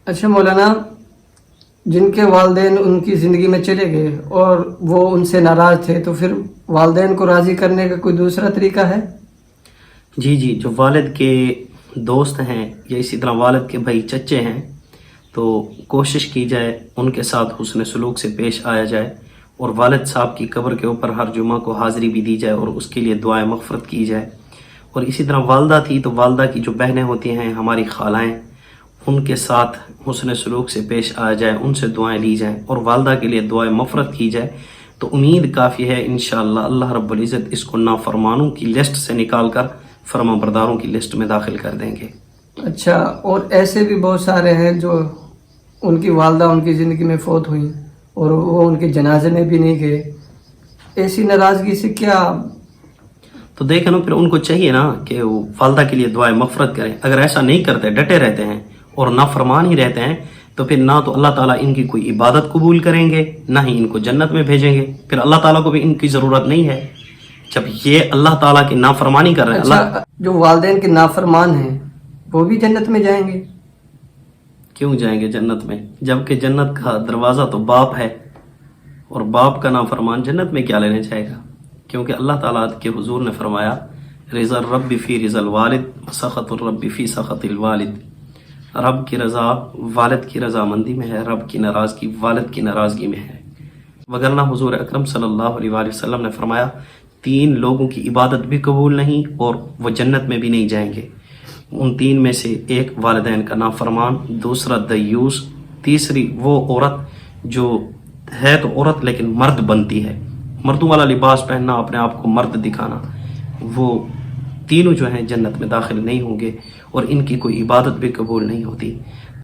اچھا مولانا، جن کے والدین ان کی زندگی میں چلے گئے اور وہ ان سے ناراض تھے، تو پھر والدین کو راضی کرنے کا کوئی دوسرا طریقہ ہے؟ جی جی، جو والد کے دوست ہیں یا اسی طرح والد کے بھائی چچے ہیں، تو کوشش کی جائے ان کے ساتھ حسن سلوک سے پیش آیا جائے، اور والد صاحب کی قبر کے اوپر ہر جمعہ کو حاضری بھی دی جائے اور اس کے لیے دعائیں مغفرت کی جائے۔ اور اسی طرح والدہ تھی تو والدہ کی جو بہنیں ہوتی ہیں، ہماری خالائیں، ان کے ساتھ حسن سلوک سے پیش آیا جائے، ان سے دعائیں لی جائیں اور والدہ کے لیے دعائیں مغفرت کی جائے، تو امید کافی ہے انشاءاللہ اللہ رب العزت اس کو نافرمانوں کی لسٹ سے نکال کر فرما برداروں کی لسٹ میں داخل کر دیں گے۔ اچھا، اور ایسے بھی بہت سارے ہیں جو ان کی والدہ ان کی زندگی میں فوت ہوئیں اور وہ ان کے جنازے میں بھی نہیں گئے، ایسی ناراضگی سے کیا؟ تو دیکھیں نا، پھر ان کو چاہیے نا کہ وہ والدہ کے لیے دعائیں مغفرت کریں۔ اگر ایسا نہیں کرتے، ڈٹے رہتے ہیں اور نافرمان ہی رہتے ہیں، تو پھر نہ تو اللہ تعالیٰ ان کی کوئی عبادت قبول کریں گے، نہ ہی ان کو جنت میں بھیجیں گے۔ پھر اللہ تعالیٰ کو بھی ان کی ضرورت نہیں ہے جب یہ اللہ تعالیٰ کی نافرمانی کر رہے ہیں۔ اچھا، جو والدین کے نافرمان ہیں وہ بھی جنت میں جائیں گے؟ کیوں جائیں گے جنت میں؟ جبکہ جنت کا دروازہ تو باپ ہے، اور باپ کا نافرمان جنت میں کیا لینے جائے گا؟ کیونکہ اللہ تعالیٰ کے حضور نے فرمایا، رضا الرب فی رضا الوالد سخط الرب فی سخط الوالد۔ رب کی رضا والد کی رضامندی میں ہے، رب کی ناراضگی والد کی ناراضگی میں ہے۔ وگرنہ حضور اکرم صلی اللہ علیہ وآلہ وسلم نے فرمایا، 3 لوگوں کی عبادت بھی قبول نہیں اور وہ جنت میں بھی نہیں جائیں گے۔ ان 3 میں سے ایک والدین کا نافرمان، دوسرا دیوس، تیسری وہ عورت جو ہے تو عورت لیکن مرد بنتی ہے، مردوں والا لباس پہننا، اپنے آپ کو مرد دکھانا، وہ تینوں جو ہیں جنت میں داخل نہیں ہوں گے اور ان کی کوئی عبادت بھی قبول نہیں ہوتی۔